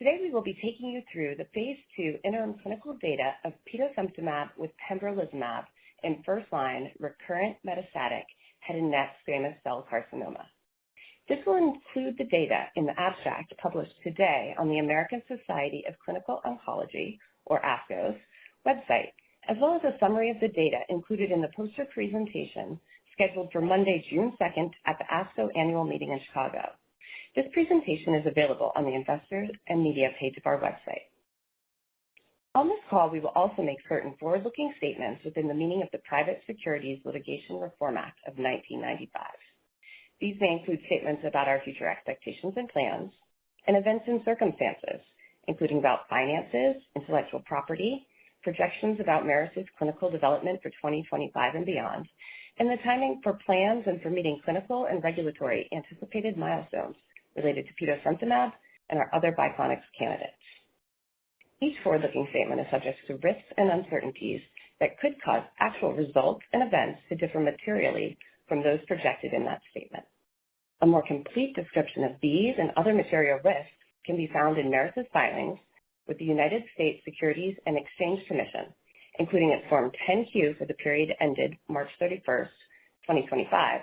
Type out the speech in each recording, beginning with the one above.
Today we will be taking you through the Phase 2 interim clinical data of Petosemtamab with pembrolizumab in first-line recurrent metastatic head and neck squamous cell carcinoma. This will include the data in the abstract published today on the American Society of Clinical Oncology, or ASCO's, website, as well as a summary of the data included in the poster presentation scheduled for Monday, June 2nd at the ASCO annual meeting in Chicago. This presentation is available on the Investors and Media page of our website. On this call, we will also make certain forward-looking statements within the meaning of the Private Securities Litigation Reform Act of 1995. These may include statements about our future expectations and plans, and events and circumstances, including about finances, intellectual property, projections about Merus's clinical development for 2025 and beyond, and the timing for plans and for meeting clinical and regulatory anticipated milestones related to Petosemtamab and our other Biclonics candidates. Each forward-looking statement is subject to risks and uncertainties that could cause actual results and events to differ materially from those projected in that statement. A more complete description of these and other material risks can be found in Merus's filings with the United States Securities and Exchange Commission, including its Form 10-Q for the period ended March 31st, 2025,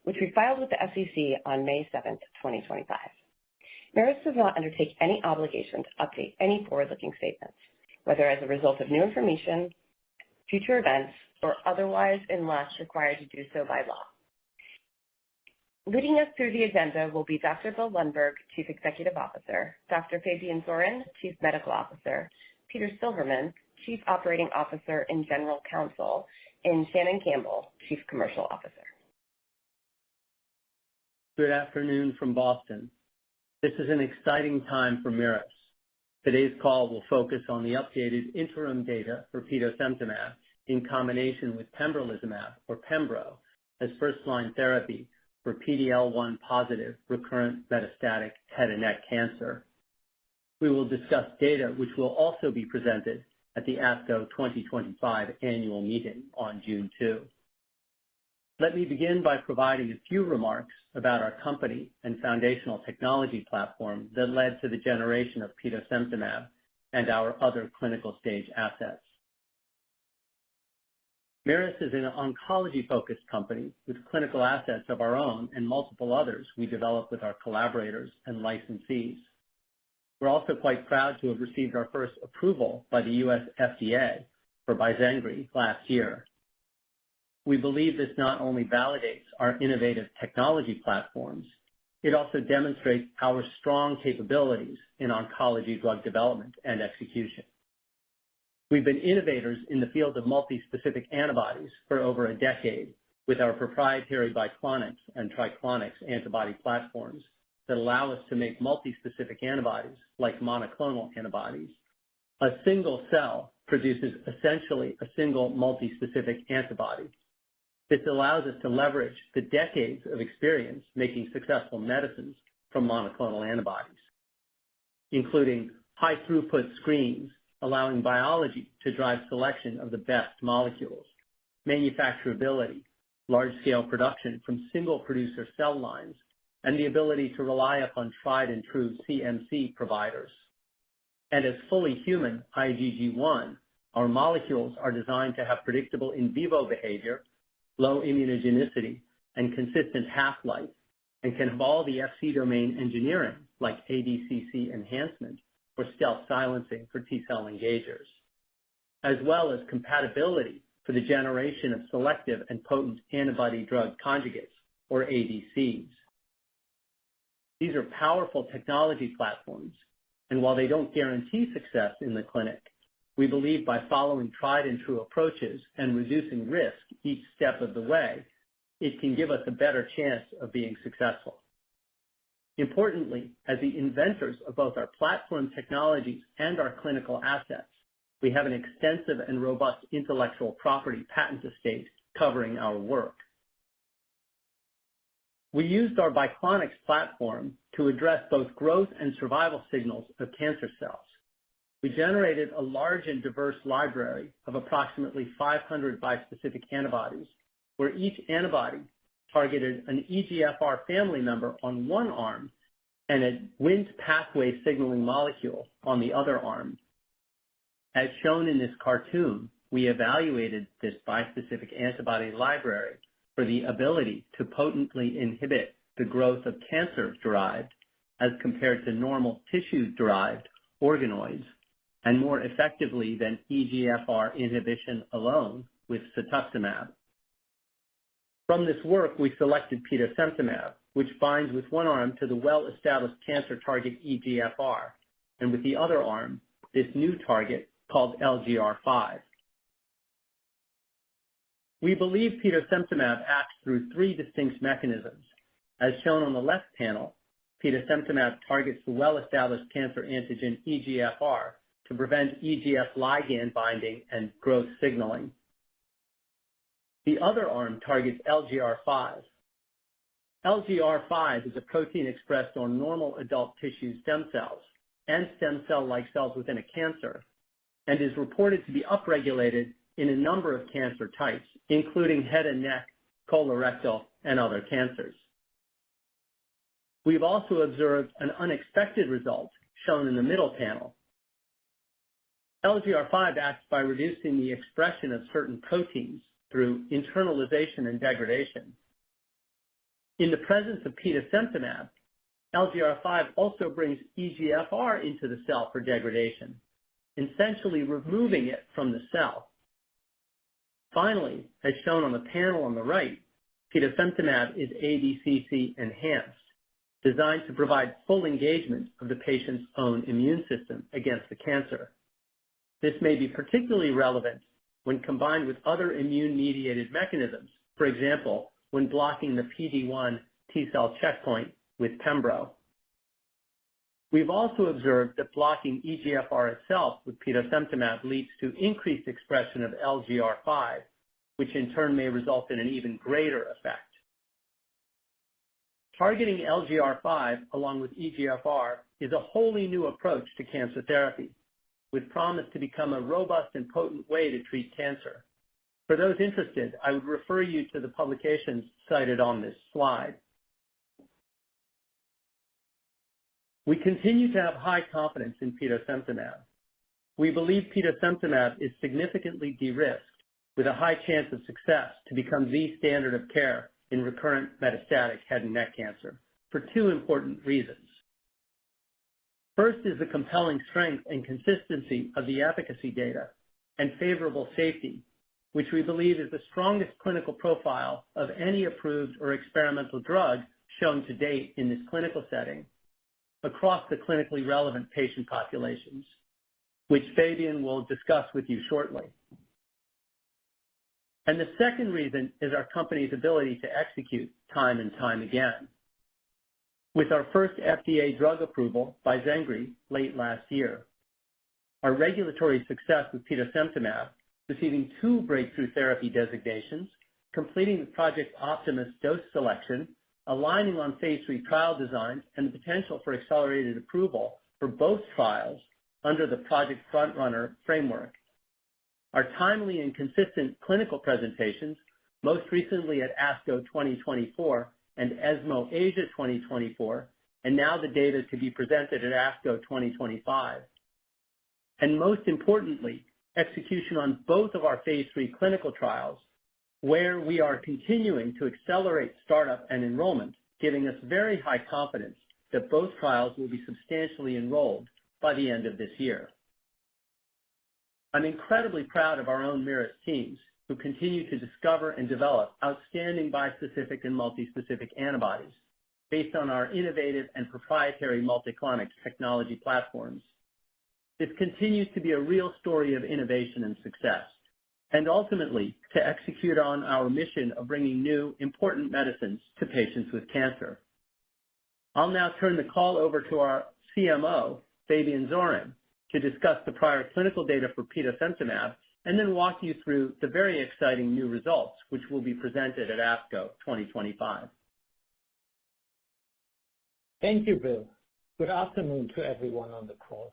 which we filed with the SEC on May 7th, 2025. Merus does not undertake any obligation to update any forward-looking statements, whether as a result of new information, future events, or otherwise unless required to do so by law. Leading us through the agenda will be Dr. Bill Lundberg, Chief Executive Officer, Dr. Fabian Zorin, Chief Medical Officer, Peter Silverman, Chief Operating Officer and General Counsel, and Shannon Campbell, Chief Commercial Officer. Good afternoon from Boston. This is an exciting time for Merus. Today's call will focus on the updated interim data for Petosemtamab in combination with pembrolizumab, or Pembro, as first-line therapy for PD-L1 positive recurrent metastatic head and neck cancer. We will discuss data which will also be presented at the ASCO 2025 annual meeting on June 2. Let me begin by providing a few remarks about our company and foundational technology platform that led to the generation of Petosemtamab and our other clinical stage assets. Merus is an oncology-focused company with clinical assets of our own and multiple others we develop with our collaborators and licensees. We're also quite proud to have received our first approval by the U.S. FDA for Bizengri last year. We believe this not only validates our innovative technology platforms, it also demonstrates our strong capabilities in oncology drug development and execution. We've been innovators in the field of multi-specific antibodies for over a decade with our proprietary Biclonics and Triclonics antibody platforms that allow us to make multi-specific antibodies like monoclonal antibodies. A single cell produces essentially a single multi-specific antibody. This allows us to leverage the decades of experience making successful medicines from monoclonal antibodies, including high-throughput screens, allowing biology to drive selection of the best molecules, manufacturability, large-scale production from single-producer cell lines, and the ability to rely upon tried-and-true CMC providers. And as fully human IgG1, our molecules are designed to have predictable in vivo behavior, low immunogenicity, and consistent half-life, and can have all the Fc domain engineering like ADCC enhancement or stealth silencing for T-cell engagers, as well as compatibility for the generation of selective and potent antibody-drug conjugates, or ADCs. These are powerful technology platforms, and while they don't guarantee success in the clinic, we believe by following tried and true approaches and reducing risk each step of the way, it can give us a better chance of being successful. Importantly, as the inventors of both our platform technologies and our clinical assets, we have an extensive and robust intellectual property patent estate covering our work. We used our Biclonics platform to address both growth and survival signals of cancer cells. We generated a large and diverse library of approximately 500 bispecific antibodies, where each antibody targeted an EGFR family member on one arm and a Wnt pathway signaling molecule on the other arm. As shown in this cartoon, we evaluated this bispecific antibody library for the ability to potently inhibit the growth of cancer-derived as compared to normal tissue-derived organoids, and more effectively than EGFR inhibition alone with cetuximab. From this work, we selected petosemtamab, which binds with one arm to the well-established cancer target EGFR, and with the other arm, this new target called LGR5. We believe petosemtamab acts through three distinct mechanisms. As shown on the left panel, petosemtamab targets the well-established cancer antigen EGFR to prevent EGF ligand binding and growth signaling. The other arm targets LGR5. LGR5 is a protein expressed on normal adult tissue stem cells and stem cell-like cells within a cancer, and is reported to be upregulated in a number of cancer types, including head and neck, colorectal, and other cancers. We've also observed an unexpected result shown in the middle panel. LGR5 acts by reducing the expression of certain proteins through internalization and degradation. In the presence of petosemtamab, LGR5 also brings EGFR into the cell for degradation, essentially removing it from the cell. Finally, as shown on the panel on the right, petosemtamab is ADCC enhanced, designed to provide full engagement of the patient's own immune system against the cancer. This may be particularly relevant when combined with other immune-mediated mechanisms, for example, when blocking the PD-1 T-cell checkpoint with pembro. We've also observed that blocking EGFR itself with petosemtamab leads to increased expression of LGR5, which in turn may result in an even greater effect. Targeting LGR5 along with EGFR is a wholly new approach to cancer therapy, with promise to become a robust and potent way to treat cancer. For those interested, I would refer you to the publications cited on this slide. We continue to have high confidence in petosemtamab. We believe petosemtamab is significantly de-risked with a high chance of success to become the standard of care in recurrent metastatic head and neck cancer for two important reasons. First is the compelling strength and consistency of the efficacy data and favorable safety, which we believe is the strongest clinical profile of any approved or experimental drug shown to date in this clinical setting across the clinically relevant patient populations, which Fabian will discuss with you shortly. And the second reason is our company's ability to execute time and time again. With our first FDA drug approval by Zengri late last year, our regulatory success with petosemtamab, receiving 2 breakthrough therapy designations, completing the Project Optimus dose selection, aligning on phase 3 trial designs, and the potential for accelerated approval for both trials under the Project Frontrunner framework. Our timely and consistent clinical presentations, most recently at ASCO 2024 and ESMO Asia 2024, and now the data to be presented at ASCO 2025. And most importantly, execution on both of our phase 3 clinical trials, where we are continuing to accelerate startup and enrollment, giving us very high confidence that both trials will be substantially enrolled by the end of this year. I'm incredibly proud of our own Merus teams, who continue to discover and develop outstanding bispecific and multispecific antibodies based on our innovative and proprietary multiclonics technology platforms. This continues to be a real story of innovation and success, and ultimately to execute on our mission of bringing new, important medicines to patients with cancer. I'll now turn the call over to our CMO, Fabian Zorin, to discuss the prior clinical data for petosemtamab, and then walk you through the very exciting new results, which will be presented at ASCO 2025. Thank you, Bill. Good afternoon to everyone on the call.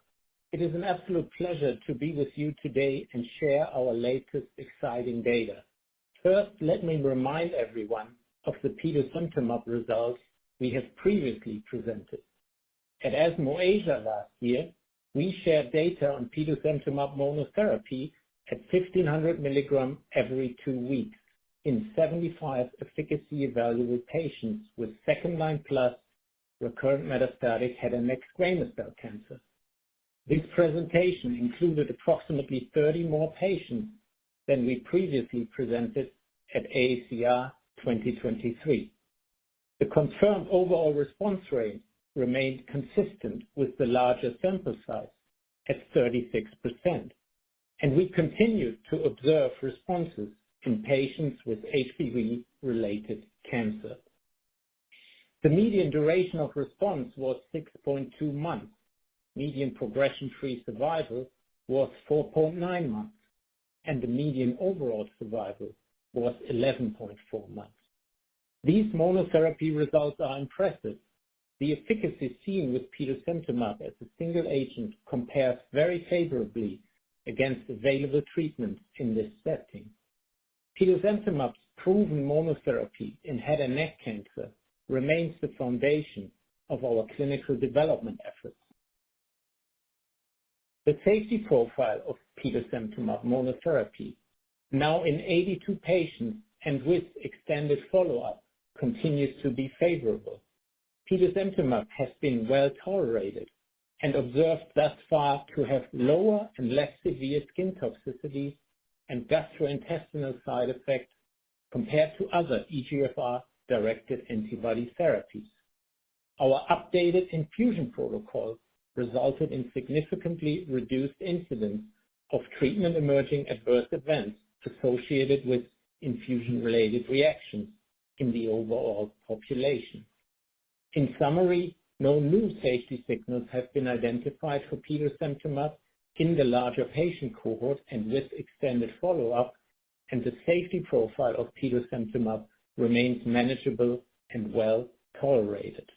It is an absolute pleasure to be with you today and share our latest exciting data. First, let me remind everyone of the petosemtamab results we have previously presented. At ESMO Asia last year, we shared data on petosemtamab monotherapy at 1,500 milligrams every 2 weeks in 75 efficacy evaluable patients with second-line plus recurrent metastatic head and neck squamous cell cancer. This presentation included approximately 30 more patients than we previously presented at AACR 2023. The confirmed overall response rate remained consistent with the larger sample size at 36%, and we continued to observe responses in patients with HPV-related cancer. The median duration of response was 6.2 months. Median progression-free survival was 4.9 months, and the median overall survival was 11.4 months. These monotherapy results are impressive. The efficacy seen with petosemtamab as a single agent compares very favorably against available treatments in this setting. Petosemtamab's proven monotherapy in head and neck cancer remains the foundation of our clinical development efforts. The safety profile of petosemtamab monotherapy, now in 82 patients and with extended follow-up, continues to be favorable. Petosemtamab has been well tolerated and observed thus far to have lower and less severe skin toxicities and gastrointestinal side effects compared to other EGFR-directed antibody therapies. Our updated infusion protocol resulted in significantly reduced incidence of treatment-emerging adverse events associated with infusion-related reactions in the overall population. In summary, no new safety signals have been identified for petosemtamab in the larger patient cohort and with extended follow-up, and the safety profile of petosemtamab remains manageable and well tolerated.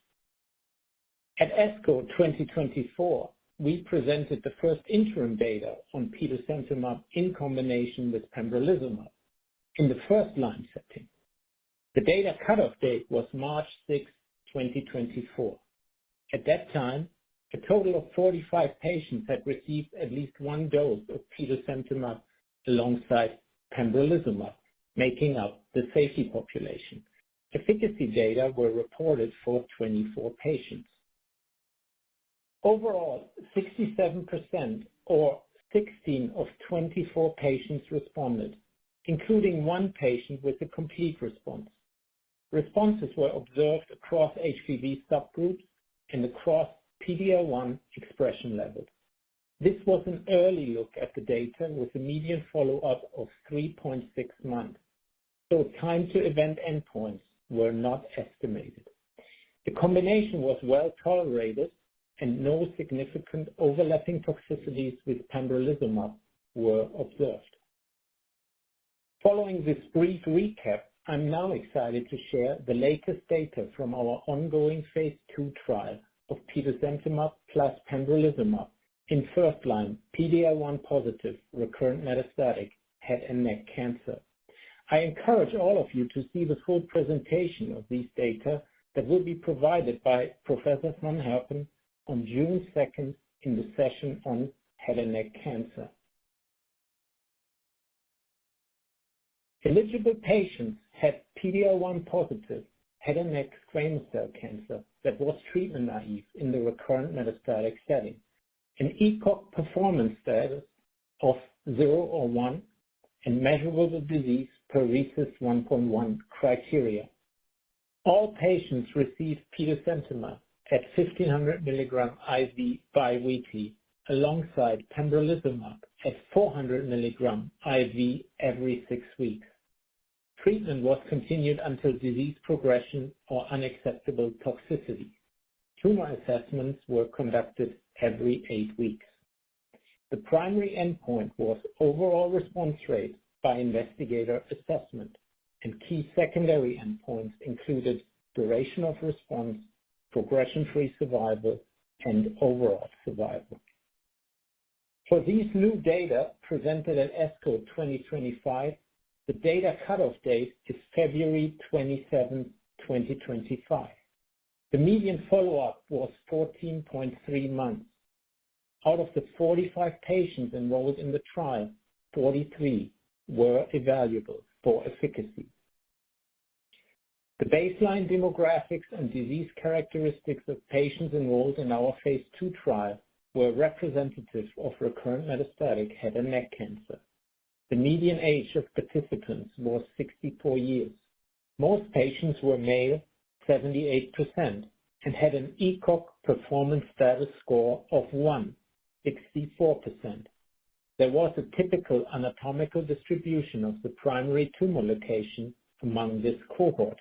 At ASCO 2024, we presented the first interim data on petosemtamab in combination with pembrolizumab in the first-line setting. The data cutoff date was March 6, 2024. At that time, a total of 45 patients had received at least one dose of petosemtamab alongside pembrolizumab, making up the safety population. Efficacy data were reported for 24 patients. Overall, 67% or 16 of 24 patients responded, including one patient with a complete response. Responses were observed across HPV subgroups and across PD-L1 expression levels. This was an early look at the data with a median follow-up of 3.6 months, so time to event endpoints were not estimated. The combination was well tolerated and no significant overlapping toxicities with pembrolizumab were observed. Following this brief recap, I'm now excited to share the latest data from our ongoing phase 2 trial of petosemtamab plus pembrolizumab in first-line PD-L1 positive recurrent metastatic head and neck cancer. I encourage all of you to see the full presentation of these data that will be provided by Professor Van Herpen on June 2nd in the session on head and neck cancer. Eligible patients had PD-L1 positive head and neck squamous cell cancer that was treatment naive in the recurrent metastatic setting, an ECOG performance status of 0 or 1, and measurable disease per RECIST 1.1 criteria. All patients received petosemtamab at 1,500 milligram IV biweekly alongside pembrolizumab at 400 milligram IV every 6 weeks. Treatment was continued until disease progression or unacceptable toxicity. Tumor assessments were conducted every 8 weeks. The primary endpoint was overall response rate by investigator assessment, and key secondary endpoints included duration of response, progression-free survival, and overall survival. For these new data presented at ASCO 2025, the data cutoff date is February 27, 2025. The median follow-up was 14.3 months. Out of the 45 patients enrolled in the trial, 43 were evaluable for efficacy. The baseline demographics and disease characteristics of patients enrolled in our phase 2 trial were representative of recurrent metastatic head and neck cancer. The median age of participants was 64 years. Most patients were male, 78%, and had an ECOG performance status score of 1, 64%. There was a typical anatomical distribution of the primary tumor location among this cohort,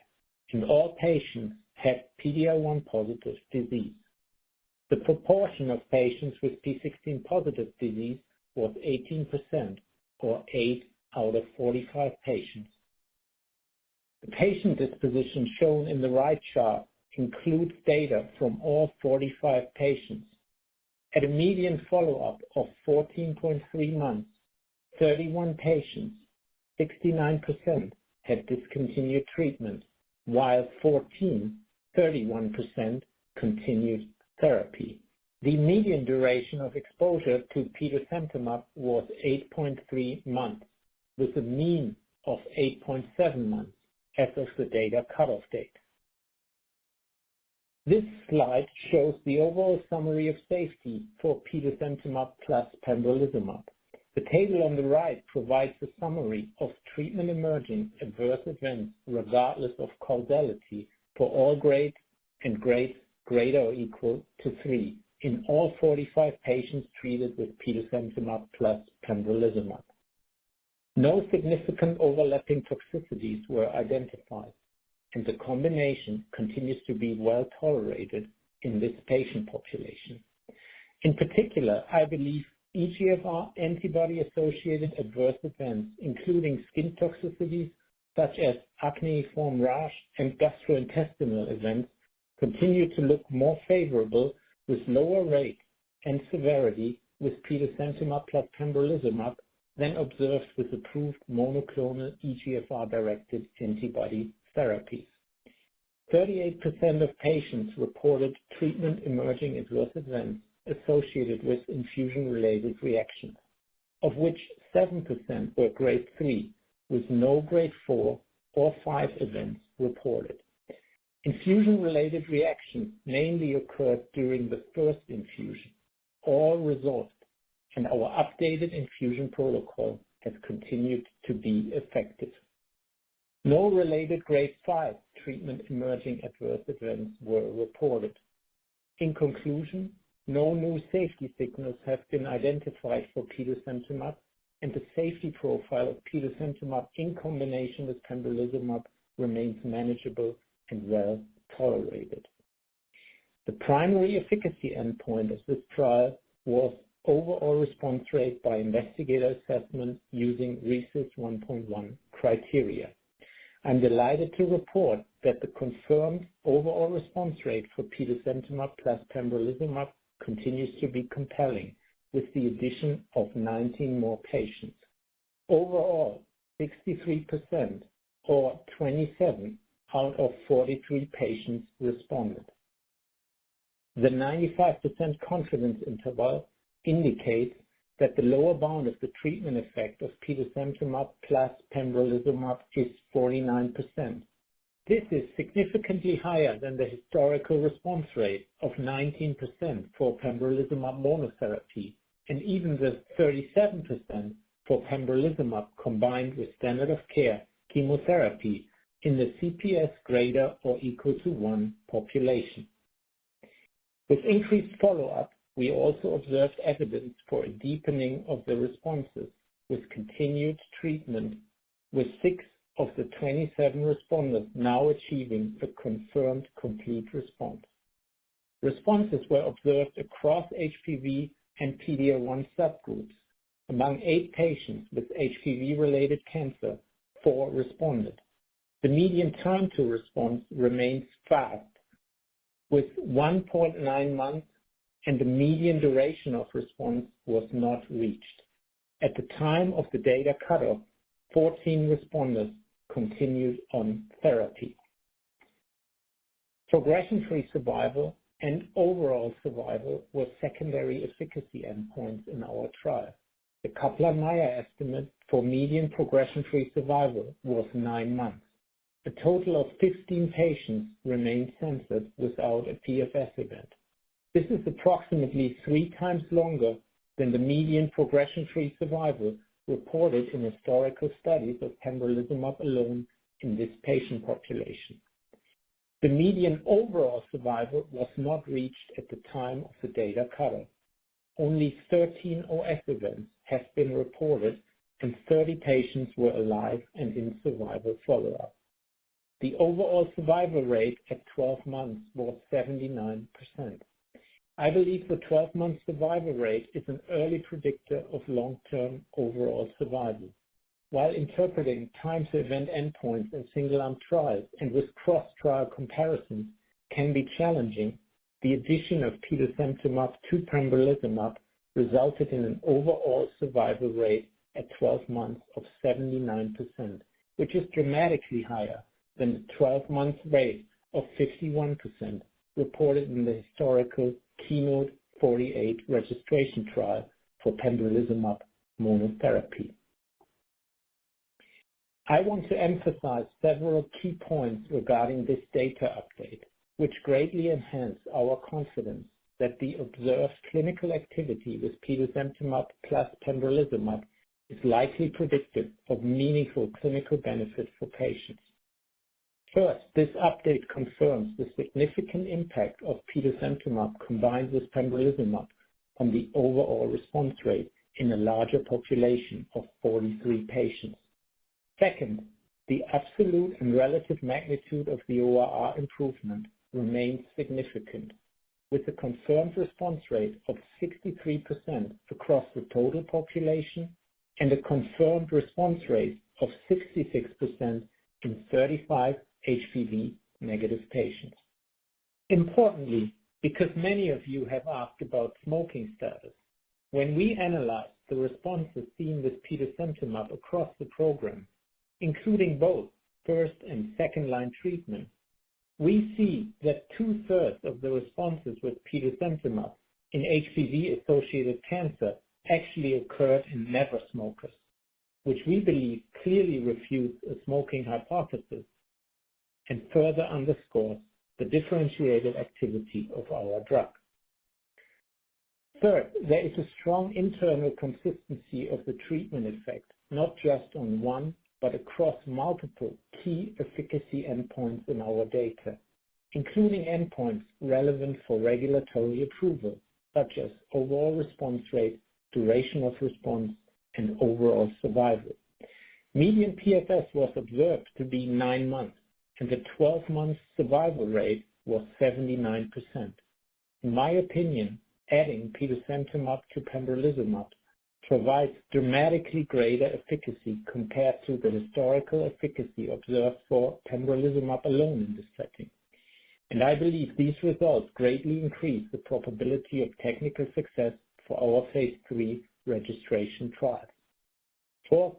and all patients had PD-L1 positive disease. The proportion of patients with P16 positive disease was 18%, or 8 out of 45 patients. The patient disposition shown in the right chart includes data from all 45 patients. At a median follow-up of 14.3 months, 31 patients, 69%, had discontinued treatment, while 31%, continued therapy. The median duration of exposure to petosemtamab was 8.3 months, with a mean of 8.7 months as of the data cutoff date. This slide shows the overall summary of safety for petosemtamab plus pembrolizumab. The table on the right provides a summary of treatment-emerging adverse events regardless of causality for all grades and grades greater or equal to 3 in all 45 patients treated with petosemtamab plus pembrolizumab. No significant overlapping toxicities were identified, and the combination continues to be well tolerated in this patient population. In particular, I believe EGFR antibody-associated adverse events, including skin toxicities such as acneiform rash and gastrointestinal events, continue to look more favorable with lower rate and severity with petosemtamab plus pembrolizumab than observed with approved monoclonal EGFR-directed antibody therapies. 38% of patients reported treatment-emerging adverse events associated with infusion-related reactions, of which 7% were grade 3, with no grade 4 or 5 events reported. Infusion-related reactions mainly occurred during the first infusion. All resolved, and our updated infusion protocol has continued to be effective. No related grade 5 treatment-emerging adverse events were reported. In conclusion, no new safety signals have been identified for petosemtamab, and the safety profile of petosemtamab in combination with pembrolizumab remains manageable and well tolerated. The primary efficacy endpoint of this trial was overall response rate by investigator assessment using RECIST 1.1 criteria. I'm delighted to report that the confirmed overall response rate for petosemtamab plus pembrolizumab continues to be compelling, with the addition of 19 more patients. Overall, 63%, or 27 out of 43 patients responded. The 95% confidence interval indicates that the lower bound of the treatment effect of petosemtamab plus pembrolizumab is 49%. This is significantly higher than the historical response rate of 19% for pembrolizumab monotherapy, and even the 37% for pembrolizumab combined with standard of care chemotherapy in the CPS greater or equal to 1 population. With increased follow-up, we also observed evidence for a deepening of the responses with continued treatment, with 6 of the 27 responders now achieving a confirmed complete response. Responses were observed across HPV and PD-L1 subgroups. Among 8 patients with HPV-related cancer, 4 responded. The median time to response remains fast, with 1.9 months, and the median duration of response was not reached. At the time of the data cutoff, 14 responders continued on therapy. Progression-free survival and overall survival were secondary efficacy endpoints in our trial. The Kaplan-Meier estimate for median progression-free survival was 9 months. A total of 15 patients remained censored without a PFS event. This is approximately 3 times longer than the median progression-free survival reported in historical studies of pembrolizumab alone in this patient population. The median overall survival was not reached at the time of the data cutoff. Only 13 OS events have been reported, and 30 patients were alive and in survival follow-up. The overall survival rate at 12 months was 79%. I believe the 12-month survival rate is an early predictor of long-term overall survival. While interpreting time-to-event endpoints in single-arm trials and with cross-trial comparisons can be challenging, the addition of petosemtamab to pembrolizumab resulted in an overall survival rate at 12 months of 79%, which is dramatically higher than the 12-month rate of 51% reported in the historical KEYNOTE-48 registration trial for pembrolizumab monotherapy. I want to emphasize several key points regarding this data update, which greatly enhance our confidence that the observed clinical activity with petosemtamab plus pembrolizumab is likely predictive of meaningful clinical benefit for patients. First, this update confirms the significant impact of petosemtamab combined with pembrolizumab on the overall response rate in a larger population of 43 patients. Second, the absolute and relative magnitude of the ORR improvement remains significant, with a confirmed response rate of 63% across the total population and a confirmed response rate of 66% in 35 HPV-negative patients. Importantly, because many of you have asked about smoking status, when we analyzed the responses seen with petosemtamab across the program, including both first and second-line treatment, we see that 2/3 of the responses with petosemtamab in HPV-associated cancer actually occurred in never smokers, which we believe clearly refutes a smoking hypothesis and further underscores the differentiated activity of our drug. Third, there is a strong internal consistency of the treatment effect, not just on one, but across multiple key efficacy endpoints in our data, including endpoints relevant for regulatory approval, such as overall response rate, duration of response, and overall survival. Median PFS was observed to be 9 months, and the 12-month survival rate was 79%. In my opinion, adding petosemtamab to pembrolizumab provides dramatically greater efficacy compared to the historical efficacy observed for pembrolizumab alone in this setting. And I believe these results greatly increase the probability of technical success for our phase 3 registration trials. Fourth,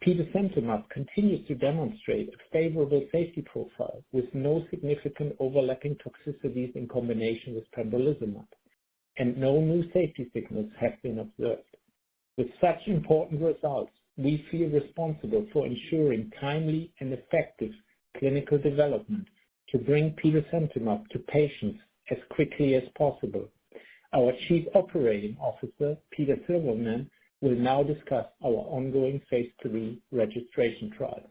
petosemtamab continues to demonstrate a favorable safety profile with no significant overlapping toxicities in combination with pembrolizumab, and no new safety signals have been observed. With such important results, we feel responsible for ensuring timely and effective clinical development to bring petosemtamab to patients as quickly as possible. Our Chief Operating Officer, Peter Silverman, will now discuss our ongoing phase 3 registration trial.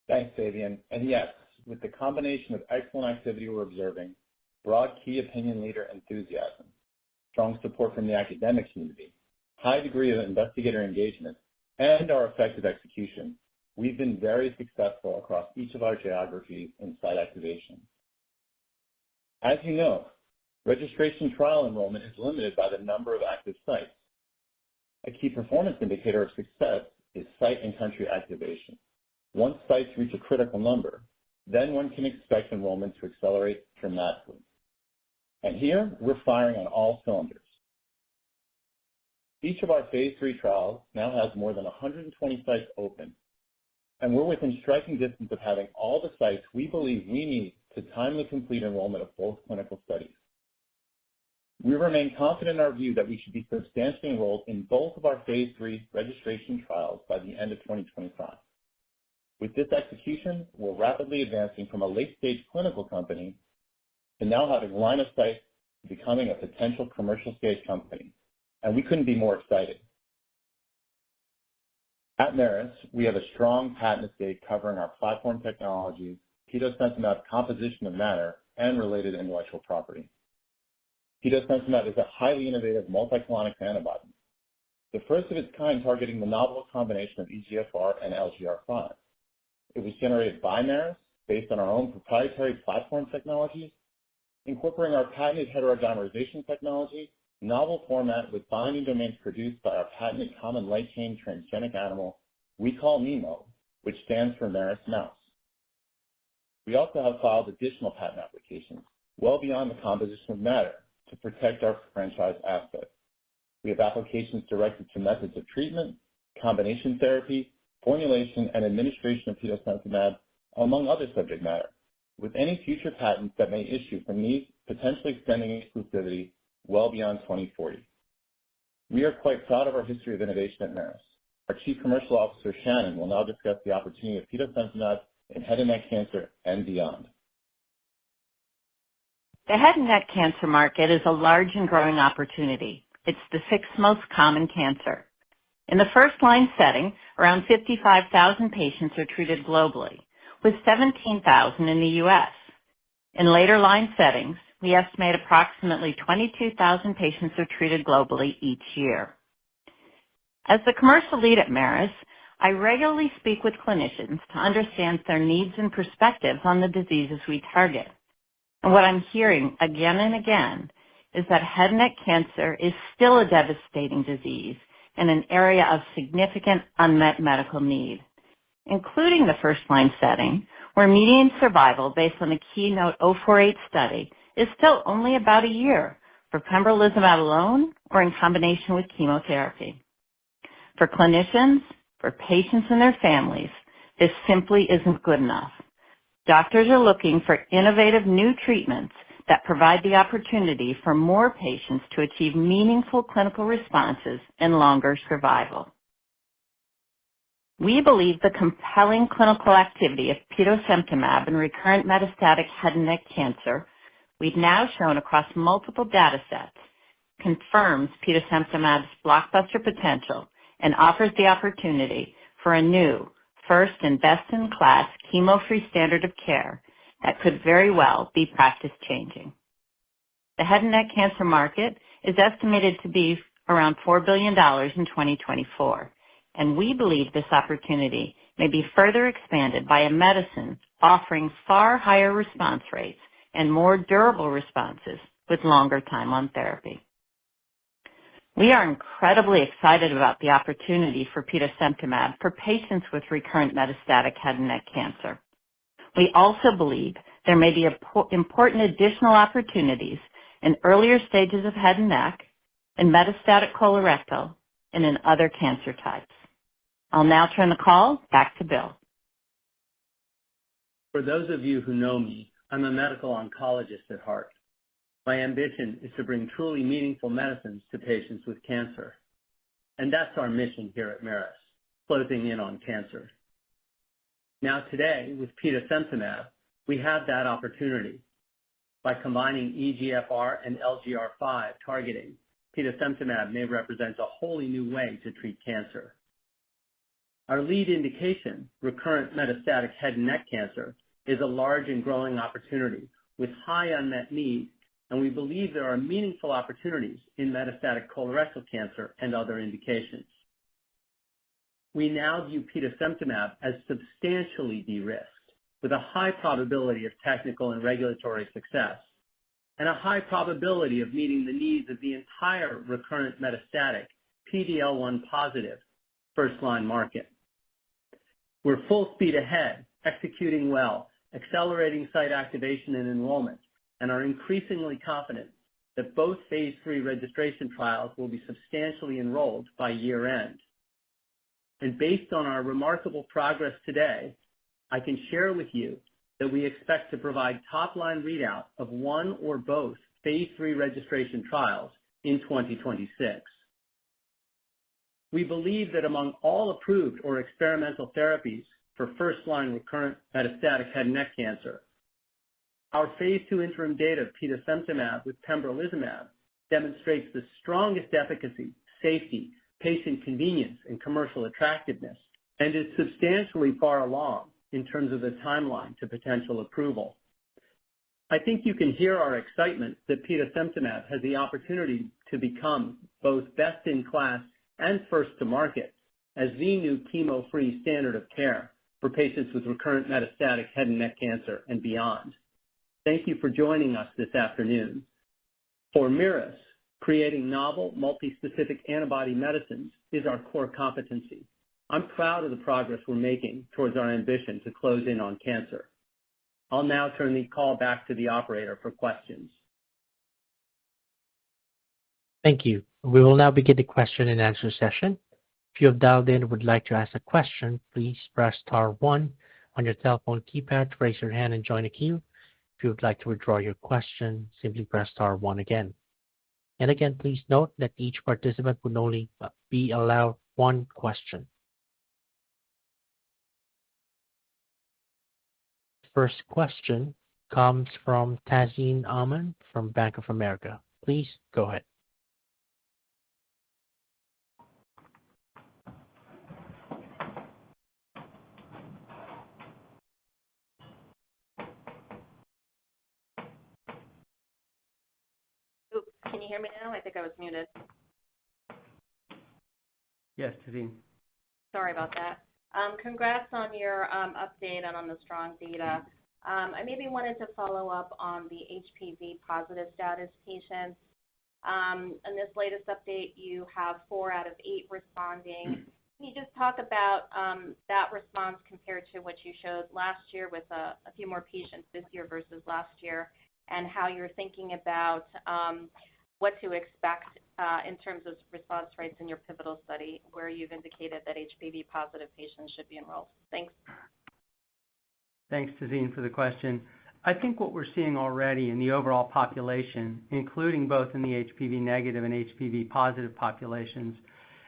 Thanks, Fabian. And yes, with the combination of excellent activity we're observing, broad key opinion leader enthusiasm, strong support from the academic community, high degree of investigator engagement, and our effective execution, we've been very successful across each of our geographies in site activation. As you know, registration trial enrollment is limited by the number of active sites. A key performance indicator of success is site and country activation. Once sites reach a critical number, then one can expect enrollment to accelerate dramatically. And here, we're firing on all cylinders. Each of our phase 3 trials now has more than 120 sites open, and we're within striking distance of having all the sites we believe we need to timely complete enrollment of both clinical studies. We remain confident in our view that we should be substantially enrolled in both of our phase 3 registration trials by the end of 2025. With this execution, we're rapidly advancing from a late-stage clinical company to now having line of sight to becoming a potential commercial-stage company, and we couldn't be more excited. At Merus, we have a strong patent estate covering our platform technologies, Petosemtamab composition of matter, and related intellectual property. Petosemtamab is a highly innovative multi-colonic antibody, the first of its kind targeting the novel combination of EGFR and LGR5. It was generated by Merus based on our own proprietary platform technologies, incorporating our patented heterodimerization technology, novel format with binding domains produced by our patented common light chain transgenic animal we call NEMO, which stands for Merus mouse. We also have filed additional patent applications well beyond the composition of matter to protect our franchise assets. We have applications directed to methods of treatment, combination therapy, formulation, and administration of Petosemtamab, among other subject matter, with any future patents that may issue from these potentially extending exclusivity well beyond 2040. We are quite proud of our history of innovation at Merus. Our Chief Commercial Officer, Shannon, will now discuss the opportunity of Petosemtamab in head and neck cancer and beyond. The head and neck cancer market is a large and growing opportunity. It's the sixth most common cancer. In the first-line setting, around 55,000 patients are treated globally, with 17,000 in the U.S. In later-line settings, we estimate approximately 22,000 patients are treated globally each year. As the commercial lead at Merus, I regularly speak with clinicians to understand their needs and perspectives on the diseases we target. And what I'm hearing again and again is that head and neck cancer is still a devastating disease and an area of significant unmet medical need, including the first-line setting, where median survival based on the KEYNOTE-048 study is still only about a year for pembrolizumab alone or in combination with chemotherapy. For clinicians, for patients and their families, this simply isn't good enough. Doctors are looking for innovative new treatments that provide the opportunity for more patients to achieve meaningful clinical responses and longer survival. We believe the compelling clinical activity of Petosemtamab in recurrent metastatic head and neck cancer we've now shown across multiple data sets confirms Petosemtamab's blockbuster potential and offers the opportunity for a new, first and best-in-class chemo-free standard of care that could very well be practice-changing. The head and neck cancer market is estimated to be around $4 billion in 2024, and we believe this opportunity may be further expanded by a medicine offering far higher response rates and more durable responses with longer time on therapy. We are incredibly excited about the opportunity for Petosemtamab for patients with recurrent metastatic head and neck cancer. We also believe there may be important additional opportunities in earlier stages of head and neck, in metastatic colorectal, and in other cancer types. I'll now turn the call back to Bill. For those of you who know me, I'm a medical oncologist at heart. My ambition is to bring truly meaningful medicines to patients with cancer. And that's our mission here at Merus, closing in on cancer. Now today, with Petosemtamab, we have that opportunity. By combining EGFR and LGR5 targeting, Petosemtamab may represent a wholly new way to treat cancer. Our lead indication, recurrent metastatic head and neck cancer, is a large and growing opportunity with high unmet need, and we believe there are meaningful opportunities in metastatic colorectal cancer and other indications. We now view Petosemtamab as substantially de-risked, with a high probability of technical and regulatory success, and a high probability of meeting the needs of the entire recurrent metastatic PD-L1 positive first-line market. We're full speed ahead, executing well, accelerating site activation and enrollment, and are increasingly confident that both phase 3 registration trials will be substantially enrolled by year-end. And based on our remarkable progress today, I can share with you that we expect to provide top-line readout of one or both phase 3 registration trials in 2026. We believe that among all approved or experimental therapies for first-line recurrent metastatic head and neck cancer, our phase 2 interim data of Petosemtamab with pembrolizumab demonstrates the strongest efficacy, safety, patient convenience, and commercial attractiveness, and is substantially far along in terms of the timeline to potential approval. I think you can hear our excitement that Petosemtamab has the opportunity to become both best-in-class and first-to-market as the new chemo-free standard of care for patients with recurrent metastatic head and neck cancer and beyond. Thank you for joining us this afternoon. For Merus, creating novel multi-specific antibody medicines is our core competency. I'm proud of the progress we're making towards our ambition to close in on cancer. I'll now turn the call back to the operator for questions. Thank you. We will now begin the question and answer session. If you have dialed in and would like to ask a question, please press star 1 on your telephone keypad to raise your hand and join the queue. If you would like to withdraw your question, simply press star 1 again. And again, please note that each participant would only be allowed one question. First question comes from Tazeen Ahmad from Bank of America. Please go ahead. Oops, can you hear me now? I think I was muted. Yes, Tazeen. Sorry about that. Congrats on your update and on the strong data. I maybe wanted to follow up on the HPV positive status patients. In this latest update, you have 4 out of 8 responding. Can you just talk about that response compared to what you showed last year with a few more patients this year versus last year, and how you're thinking about what to expect in terms of response rates in your pivotal study, where you've indicated that HPV positive patients should be enrolled? Thanks. Thanks, Tazeen, for the question. I think what we're seeing already in the overall population, including both in the HPV negative and HPV positive populations,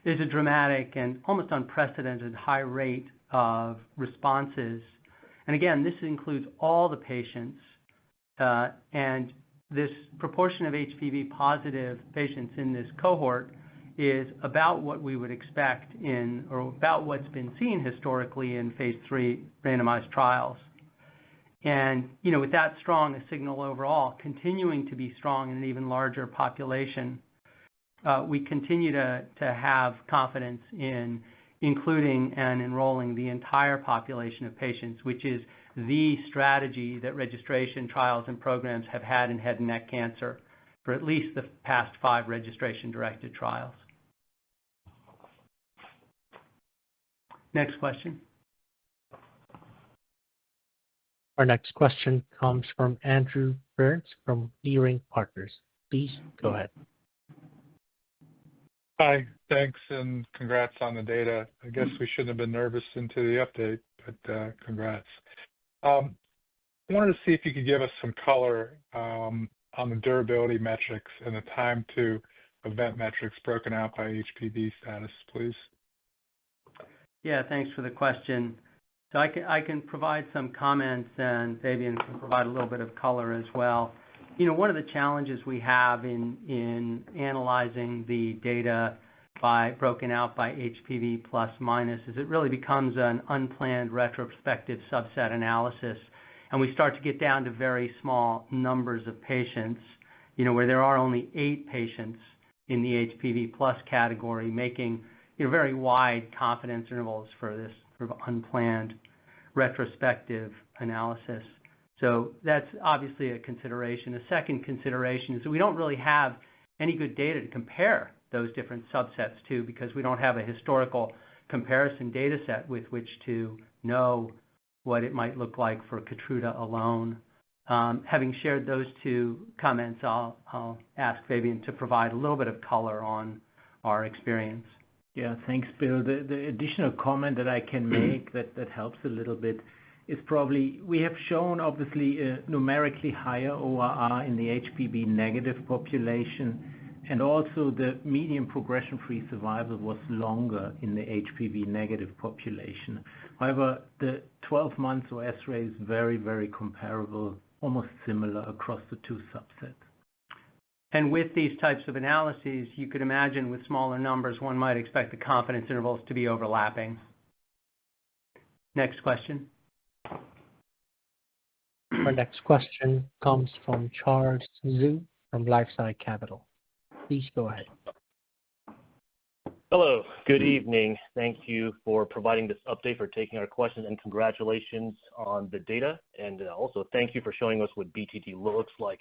is a dramatic and almost unprecedented high rate of responses. And again, this includes all the patients, and this proportion of HPV positive patients in this cohort is about what we would expect in, or about what's been seen historically in phase 3 randomized trials. And, with that strong a signal overall, continuing to be strong in an even larger population, we continue to have confidence in including and enrolling the entire population of patients, which is the strategy that registration trials and programs have had in head and neck cancer for at least the past 5 registration-directed trials. Next question. Our next question comes from Andrew Burns from Leerink Partners. Please go ahead. Hi, thanks, and congrats on the data. I guess we shouldn't have been nervous into the update, but congrats. I wanted to see if you could give us some color on the durability metrics and the time to event metrics broken out by HPV status, please. Yeah, thanks for the question. So I can provide some comments, and Fabian can provide a little bit of color as well. One of the challenges we have in analyzing the data broken out by HPV plus minus is it really becomes an unplanned retrospective subset analysis, and we start to get down to very small numbers of patients, where there are only 8 patients in the HPV plus category, making very wide confidence intervals for this sort of unplanned retrospective analysis. So that's obviously a consideration. A second consideration is that we don't really have any good data to compare those different subsets to, because we don't have a historical comparison data set with which to know what it might look like for Keytruda alone. Having shared those 2 comments, I'll ask Fabian to provide a little bit of color on our experience. Yeah, thanks, Bill. The additional comment that I can make that helps a little bit is probably we have shown obviously a numerically higher ORR in the HPV negative population, and also the median progression-free survival was longer in the HPV negative population. However, the 12-month OS rate is very, very comparable, almost similar across the two subsets. And with these types of analyses, you could imagine with smaller numbers, one might expect the confidence intervals to be overlapping. Next question. Our next question comes from Charles Zhu from LifeSci Capital. Please go ahead. Hello, good evening. Thank you for providing this update, for taking our questions, and congratulations on the data. And also thank you for showing us what BTT looks like.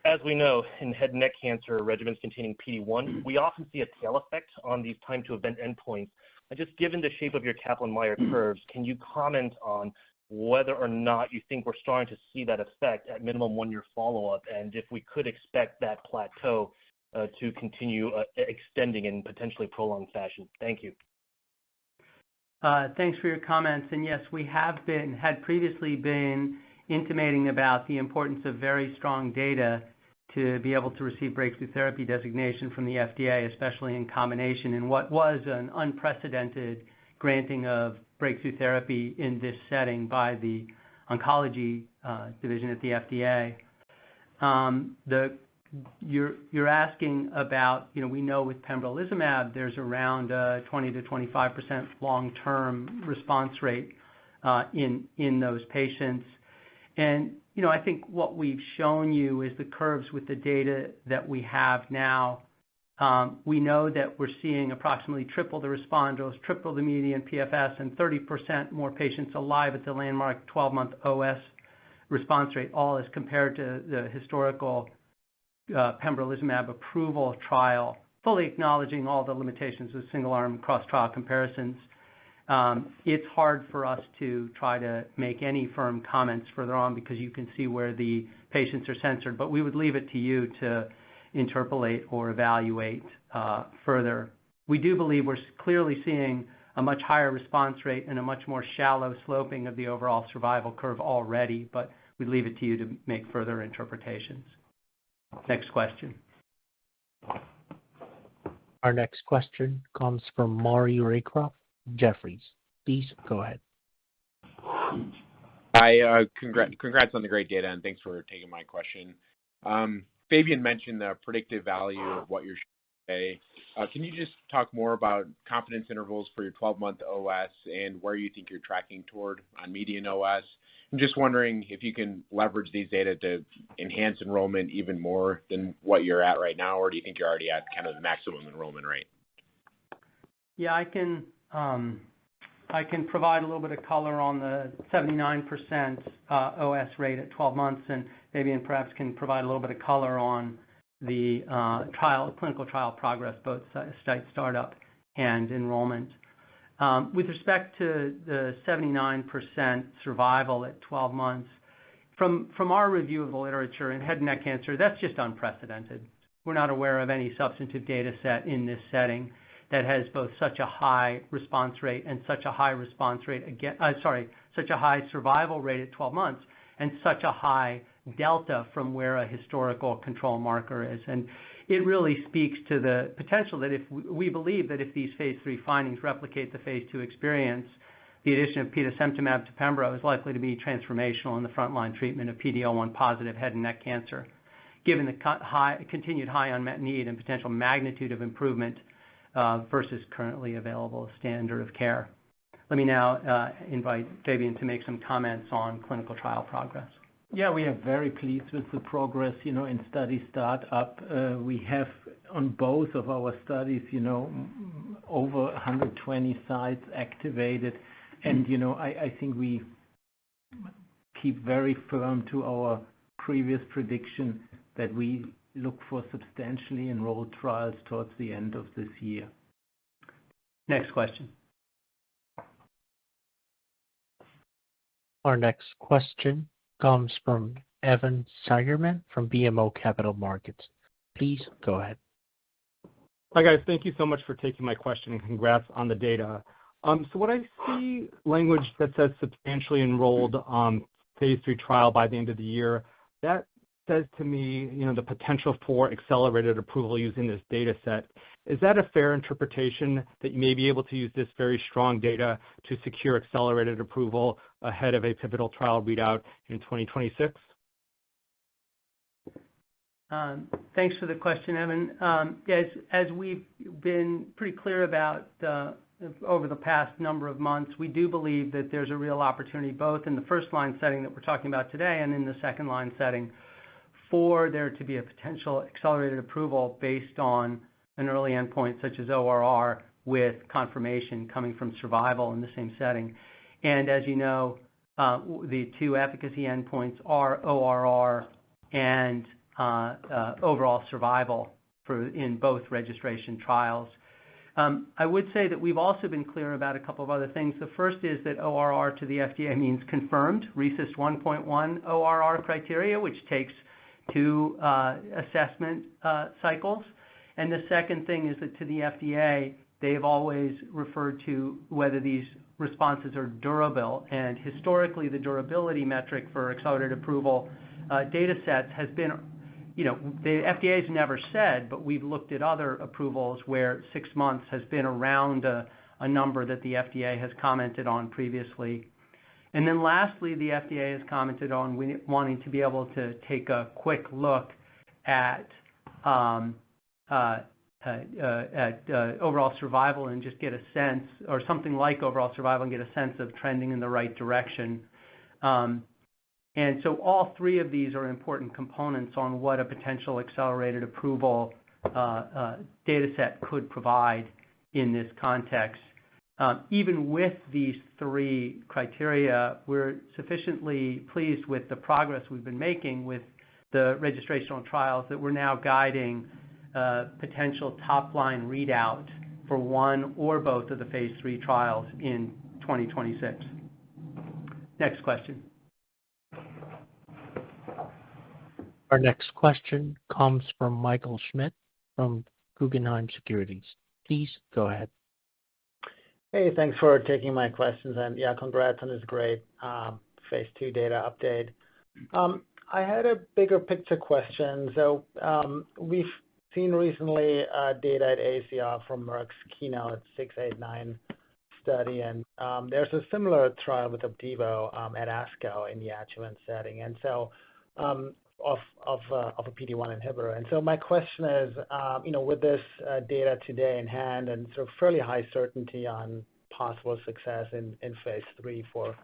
As we know, in head and neck cancer regimens containing PD-1, we often see a tail effect on these time to event endpoints. And just given the shape of your Kaplan-Meier curves, can you comment on whether or not you think we're starting to see that effect at minimum 1-year follow-up, and if we could expect that plateau to continue extending in potentially prolonged fashion? Thank you. Thanks for your comments. And yes, we had previously been intimating about the importance of very strong data to be able to receive breakthrough therapy designation from the FDA, especially in combination in what was an unprecedented granting of breakthrough therapy in this setting by the oncology division at the FDA. You're asking about, we know with pembrolizumab there's around 20 to 25% long-term response rate in those patients. And, I think what we've shown you is the curves with the data that we have now. We know that we're seeing approximately triple the responders, triple the median PFS, and 30% more patients alive at the landmark 12-month OS response rate, all as compared to the historical pembrolizumab approval trial, fully acknowledging all the limitations of single-arm cross-trial comparisons. It's hard for us to try to make any firm comments further on because you can see where the patients are censored, but we would leave it to you to interpolate or evaluate further. We do believe we're clearly seeing a much higher response rate and a much more shallow sloping of the overall survival curve already, but we leave it to you to make further interpretations. Next question. Our next question comes from Maury Raycroft, Jefferies. Please go ahead. Hi, congrats on the great data, and thanks for taking my question. Fabian mentioned the predictive value of what you're showing today. Can you just talk more about confidence intervals for your 12-month OS and where you think you're tracking toward on median OS? I'm just wondering if you can leverage these data to enhance enrollment even more than what you're at right now, or do you think you're already at kind of the maximum enrollment rate? Yeah, I can provide a little bit of color on the 79% OS rate at 12 months, and Fabian perhaps can provide a little bit of color on the clinical trial progress, both site startup and enrollment. With respect to the 79% survival at 12 months, from our review of the literature in head and neck cancer, that's just unprecedented. We're not aware of any substantive data set in this setting that has both such a high response rate and such a high such a high survival rate at 12 months and such a high delta from where a historical control marker is. And it really speaks to the potential that if we believe that if these phase 3 findings replicate the phase 2 experience, the addition of petosemtamab to pembro is likely to be transformational in the frontline treatment of PD-L1 positive head and neck cancer, given the continued high unmet need and potential magnitude of improvement versus currently available standard of care. Let me now invite Fabian to make some comments on clinical trial progress. Yeah, we are very pleased with the progress, in study startup. We have on both of our studies, over 120 sites activated. And, I think we keep very firm to our previous prediction that we look for substantially enrolled trials towards the end of this year. Next question. Our next question comes from Evan Seigerman from BMO Capital Markets. Please go ahead. Hi, guys. Thank you so much for taking my question, and congrats on the data. So what I see language that says substantially enrolled phase 3 trial by the end of the year, that says to me, the potential for accelerated approval using this data set. Is that a fair interpretation that you may be able to use this very strong data to secure accelerated approval ahead of a pivotal trial readout in 2026? Thanks for the question, Evan. As we've been pretty clear about over the past number of months, we do believe that there's a real opportunity both in the first-line setting that we're talking about today and in the second-line setting for there to be a potential accelerated approval based on an early endpoint such as ORR with confirmation coming from survival in the same setting. And as you know, the two efficacy endpoints are ORR and overall survival in both registration trials. I would say that we've also been clear about a couple of other things. The first is that ORR to the FDA means confirmed RECIST 1.1 ORR criteria, which takes 2 assessment cycles. And the second thing is that to the FDA, they've always referred to whether these responses are durable. And historically, the durability metric for accelerated approval data sets has been, the FDA has never said, but we've looked at other approvals where 6 months has been around a number that the FDA has commented on previously. And then lastly, the FDA has commented on wanting to be able to take a quick look at overall survival and just get a sense, or something like overall survival, and get a sense of trending in the right direction. And so all 3 of these are important components on what a potential accelerated approval data set could provide in this context. Even with these 3 criteria, we're sufficiently pleased with the progress we've been making with the registrational trials that we're now guiding potential top-line readout for one or both of the phase 3 trials in 2026. Next question. Our next question comes from Michael Schmidt from Guggenheim Securities. Please go ahead. Hey, thanks for taking my questions. And yeah, congrats on this great phase 2 data update. I had a bigger picture question. So we've seen recently data at AACR from Merck's KEYNOTE-689 study, and there's a similar trial with Opdivo at ASCO in the adjuvant setting, and so of a PD-1 inhibitor. And so my question is, with this data today in hand and sort of fairly high certainty on possible success in phase 3 for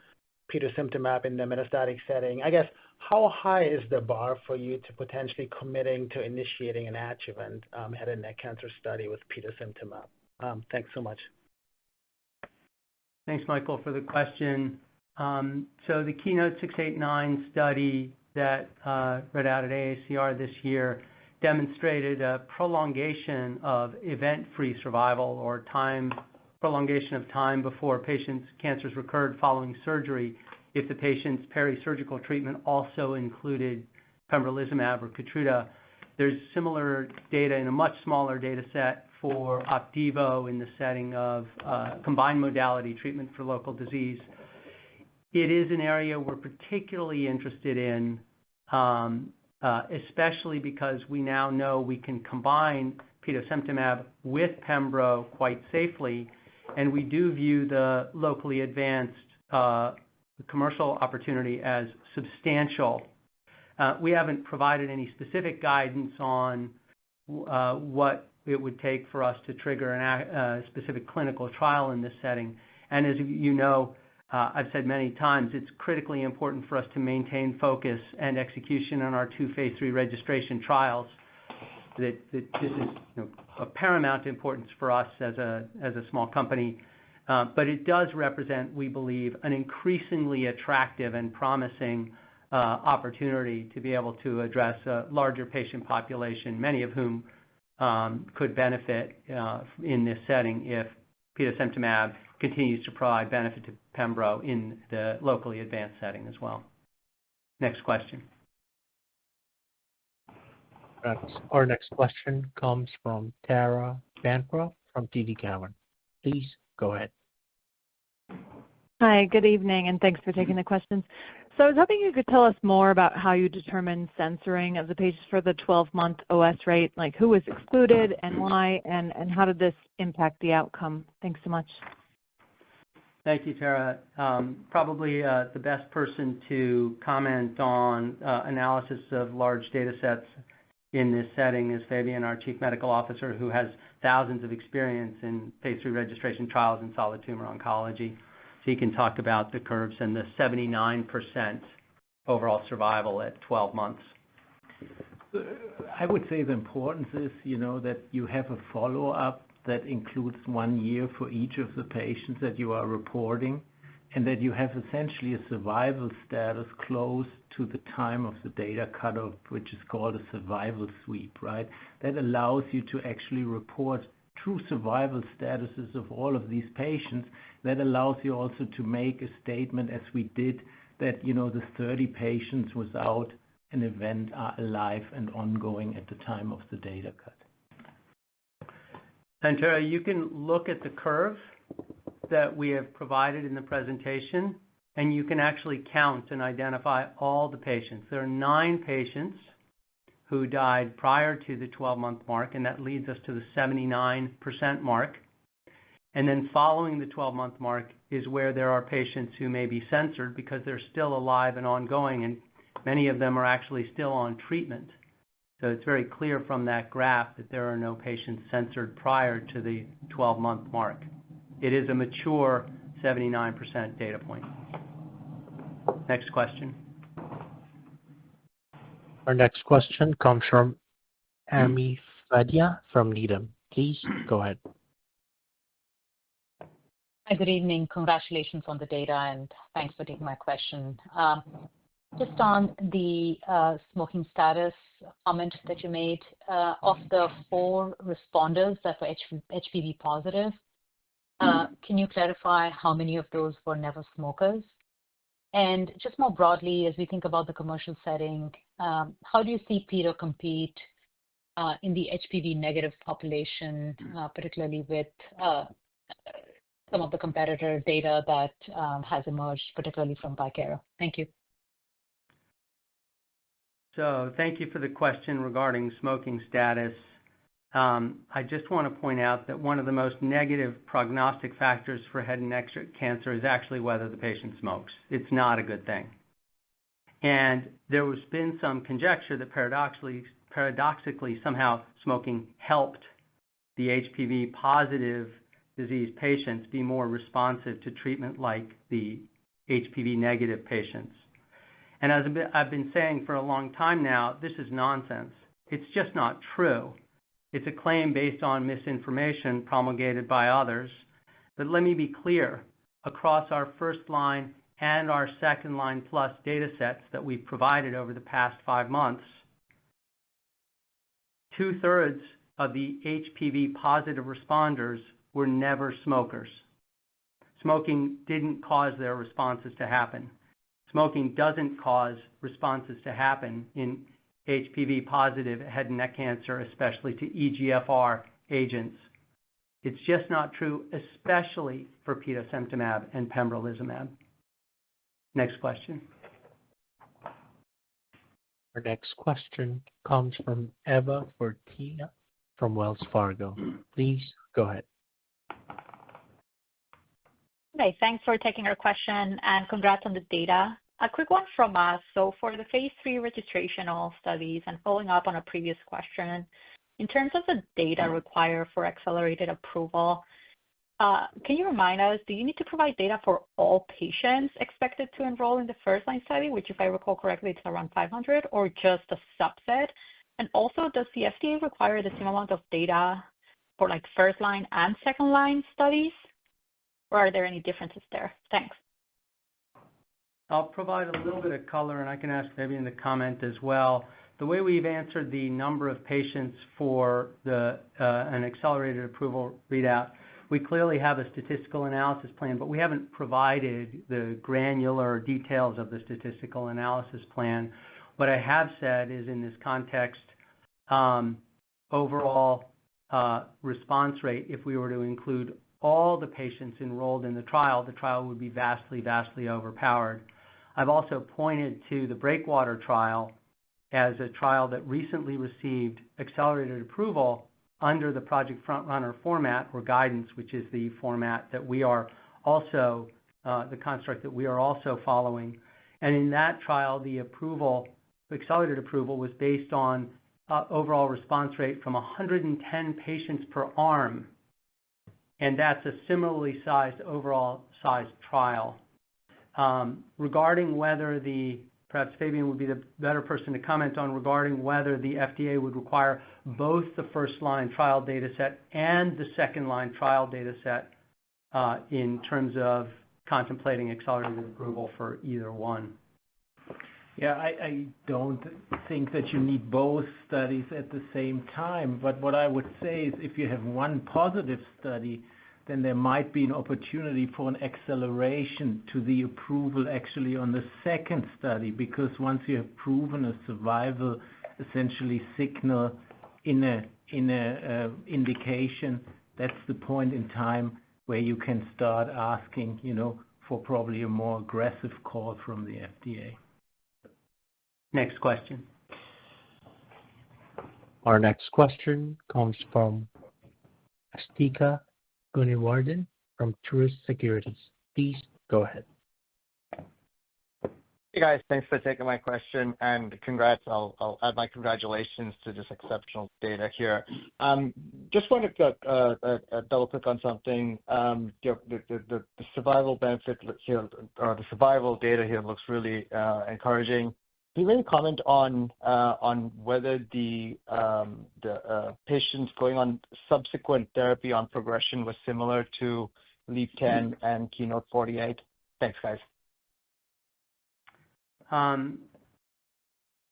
Petosemtamab in the metastatic setting, I guess, how high is the bar for you to potentially committing to initiating an adjuvant head and neck cancer study with Petosemtamab? Thanks so much. Thanks, Michael, for the question. So the KEYNOTE-689 study that read out at AACR this year demonstrated a prolongation of event-free survival, or prolongation of time before patients' cancers recurred following surgery if the patient's peri-surgical treatment also included pembrolizumab or Keytruda. There's similar data in a much smaller data set for Opdivo in the setting of combined modality treatment for local disease. It is an area we're particularly interested in, especially because we now know we can combine Petosemtamab with Pembro quite safely, and we do view the locally advanced commercial opportunity as substantial. We haven't provided any specific guidance on what it would take for us to trigger a specific clinical trial in this setting. And as you know, I've said many times, it's critically important for us to maintain focus and execution on our 2 phase 3 registration trials. That this is of paramount importance for us as a small company, but it does represent, we believe, an increasingly attractive and promising opportunity to be able to address a larger patient population, many of whom could benefit in this setting if Petosemtamab continues to provide benefit to Pembro in the locally advanced setting as well. Next question. Our next question comes from Tara Bancroft from TD Cowen. Please go ahead. Hi, good evening, and thanks for taking the questions. So I was hoping you could tell us more about how you determine censoring of the patients for the 12-month OS rate, like who was excluded and why, and how did this impact the outcome? Thanks so much. Thank you, Tara. Probably the best person to comment on analysis of large data sets in this setting is Fabian, our Chief Medical Officer, who has thousands of experience in phase 3 registration trials in solid tumor oncology. So he can talk about the curves and the 79% overall survival at 12 months. I would say the importance is, that you have a follow-up that includes 1 year for each of the patients that you are reporting, and that you have essentially a survival status close to the time of the data cutoff, which is called a survival sweep, right? That allows you to actually report true survival statuses of all of these patients. That allows you also to make a statement, as we did, that, the 30 patients without an event are alive and ongoing at the time of the data cut. And Tara, you can look at the curve that we have provided in the presentation, and you can actually count and identify all the patients. There are 9 patients who died prior to the 12-month mark, and that leads us to the 79% mark. And then following the 12-month mark is where there are patients who may be censored because they're still alive and ongoing, and many of them are actually still on treatment. So it's very clear from that graph that there are no patients censored prior to the 12-month mark. It is a mature 79% data point. Next question. Our next question comes from Ami Fadia from Needham. Please go ahead. Hi, good evening. Congratulations on the data, and thanks for taking my question. Just on the smoking status comment that you made, of the 4 responders that were HPV positive, can you clarify how many of those were never smokers? And just more broadly, as we think about the commercial setting, how do you see Peto compete in the HPV negative population, particularly with some of the competitor data that has emerged, particularly from Bicara? Thank you. So thank you for the question regarding smoking status. I just want to point out that one of the most negative prognostic factors for head and neck cancer is actually whether the patient smokes. It's not a good thing. And there has been some conjecture that paradoxically somehow smoking helped the HPV positive disease patients be more responsive to treatment like the HPV negative patients. And as I've been saying for a long time now, this is nonsense. It's just not true. It's a claim based on misinformation promulgated by others. But let me be clear, across our first line and our second line plus data sets that we've provided over the past 5 months, 2/3 of the HPV positive responders were never smokers. Smoking didn't cause their responses to happen. Smoking doesn't cause responses to happen in HPV positive head and neck cancer, especially to EGFR agents. It's just not true, especially for Petosemtamab and Pembrolizumab. Next question. Our next question comes from Eva Fortea from Wells Fargo. Please go ahead. Okay, thanks for taking our question and congrats on the data. A quick one from us. So for the phase 3 registrational studies and following up on a previous question, in terms of the data required for accelerated approval, can you remind us, do you need to provide data for all patients expected to enroll in the first line study, which if I recall correctly, it's around 500, or just a subset? And also, does the FDA require the same amount of data for like first line and second line studies? Or are there any differences there? Thanks. I'll provide a little bit of color, and I can ask Fabian to comment as well. The way we've answered the number of patients for an accelerated approval readout, we clearly have a statistical analysis plan, but we haven't provided the granular details of the statistical analysis plan. What I have said is in this context, overall response rate, if we were to include all the patients enrolled in the trial would be vastly, vastly overpowered. I've also pointed to the Breakwater trial as a trial that recently received accelerated approval under the Project Frontrunner format or guidance, which is the format that we are also, the construct that we are also following. And in that trial, the accelerated approval was based on overall response rate from 110 patients per arm. And that's a similarly sized overall sized trial. Regarding whether perhaps Fabian would be the better person to comment on regarding whether the FDA would require both the first-line trial data set and the second-line trial data set in terms of contemplating accelerated approval for either one. Yeah, I don't think that you need both studies at the same time. But what I would say is if you have one positive study, then there might be an opportunity for an acceleration to the approval actually on the second study, because once you have proven a survival essentially signal in a indication, that's the point in time where you can start asking, for probably a more aggressive call from the FDA. Next question. Our next question comes from Asthika Goonewardene from Truist Securities. Please go ahead. Hey guys, thanks for taking my question and congrats. I'll add my congratulations to this exceptional data here. Just wanted to double click on something. The survival benefit here, or the survival data here looks really encouraging. Can you maybe comment on whether the patients going on subsequent therapy on progression was similar to LEAP-10 and KEYNOTE-48? Thanks, guys.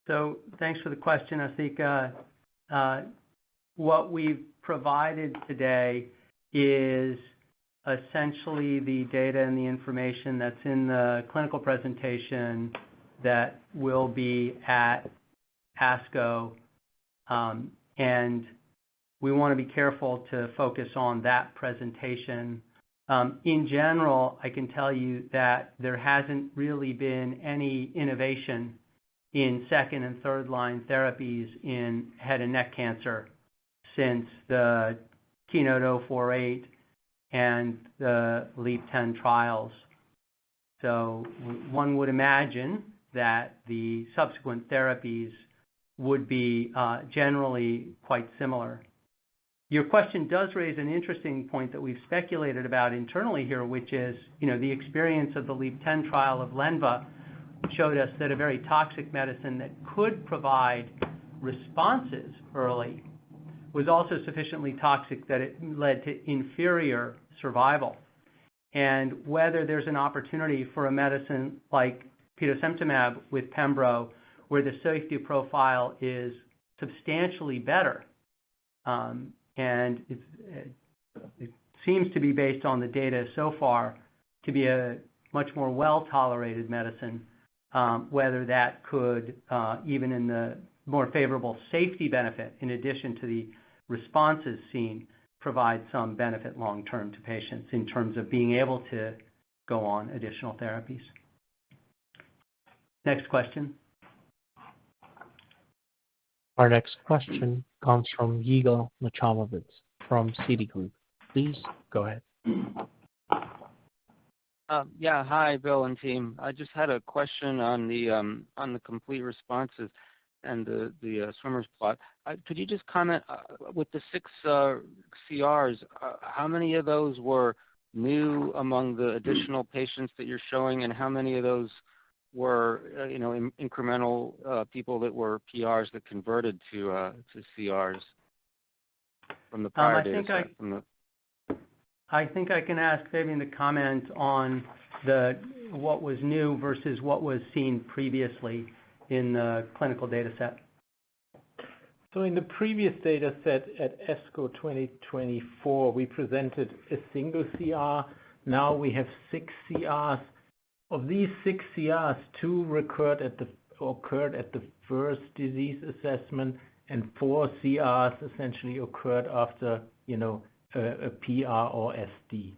So thanks for the question, Asthika. What we've provided today is essentially the data and the information that's in the clinical presentation that will be at ASCO, and we want to be careful to focus on that presentation. In general, I can tell you that there hasn't really been any innovation in second and third line therapies in head and neck cancer since the KEYNOTE-048 and the LEAP-10 trials. So one would imagine that the subsequent therapies would be generally quite similar. Your question does raise an interesting point that we've speculated about internally here, which is, the experience of the LEAP-10 trial of Lenva showed us that a very toxic medicine that could provide responses early was also sufficiently toxic that it led to inferior survival. And whether there's an opportunity for a medicine like Petosemtamab with Pembro, where the safety profile is substantially better, and it seems to be based on the data so far to be a much more well-tolerated medicine, whether that could, even in the more favorable safety benefit, in addition to the responses seen, provide some benefit long-term to patients in terms of being able to go on additional therapies. Next question. Our next question comes from Yigal Nochomovitz from Citigroup. Please go ahead. Yeah, hi, Bill and team. I just had a question on the complete responses and the swimmers plot. Could you just comment with the 6 CRs? How many of those were new among the additional patients that you're showing, and how many of those were incremental people that were PRs that converted to CRs from the prior data set? I think I can ask Fabian to comment on what was new versus what was seen previously in the clinical data set. So in the previous data set at ASCO 2024, we presented a single CR. Now we have 6 CRs. Of these 6 CRs, 2 occurred at the first disease assessment, and 4 CRs essentially occurred after a PR or SD.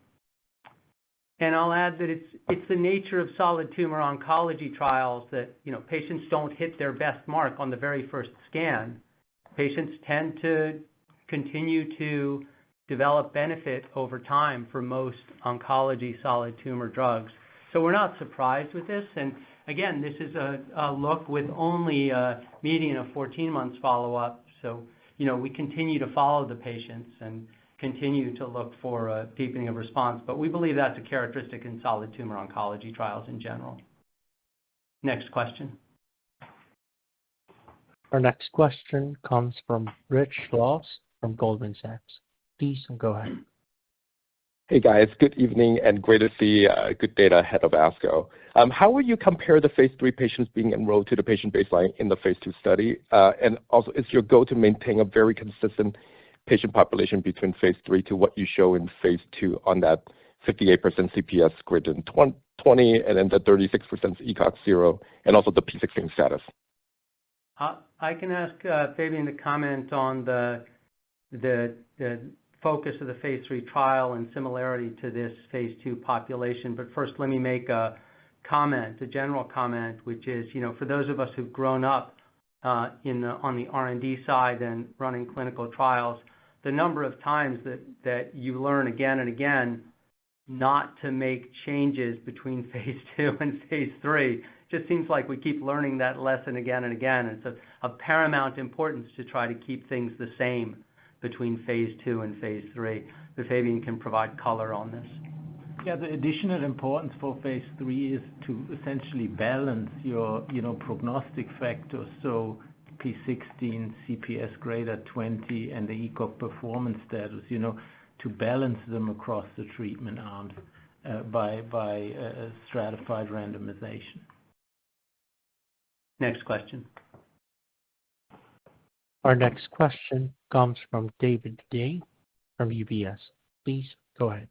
And I'll add that it's the nature of solid tumor oncology trials that, patients don't hit their best mark on the very first scan. Patients tend to continue to develop benefit over time for most oncology solid tumor drugs. So we're not surprised with this. And again, this is a look with only a median of 14 months follow-up. So, we continue to follow the patients and continue to look for a deepening of response. But we believe that's a characteristic in solid tumor oncology trials in general. Next question. Our next question comes from Rich Laws from Goldman Sachs. Please go ahead. Hey guys, good evening and great to see good data ahead of ASCO. How would you compare the phase 3 patients being enrolled to the patient baseline in the phase 2 study? And also, is your goal to maintain a very consistent patient population between phase 3 to what you show in phase 2 on that 58% CPS greater than 20 and then the 36% ECOG 0 and also the P16 status? I can ask Fabian to comment on the focus of the phase 3 trial and similarity to this phase 2 population. But first, let me make a general comment, which is, for those of us who've grown up on the R&D side and running clinical trials, the number of times that you learn again and again not to make changes between phase 2 and phase 3 just seems like we keep learning that lesson again and again. It's of paramount importance to try to keep things the same between phase 2 and phase 3. But Fabian can provide color on this. Yeah, the additional importance for phase 3 is to essentially balance your, prognostic factors. So P16, CPS greater 20, and the ECOG performance status, to balance them across the treatment arms by stratified randomization. Next question. Our next question comes from David Day from UBS. Please go ahead.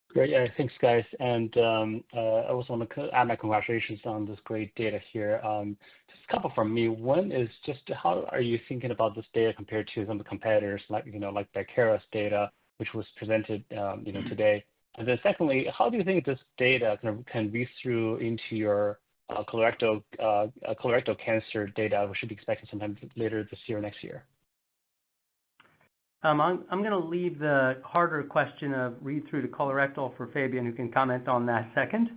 Great. Yeah, thanks, guys. And I also want to add my congratulations on this great data here. Just a couple from me. One is just how are you thinking about this data compared to some of the competitors, like Bicara's data, which was presented, today? And then secondly, how do you think this data can read through into your colorectal cancer data, which should be expected sometime later this year or next year? I'm going to leave the harder question of read through to colorectal for Fabian, who can comment on that second.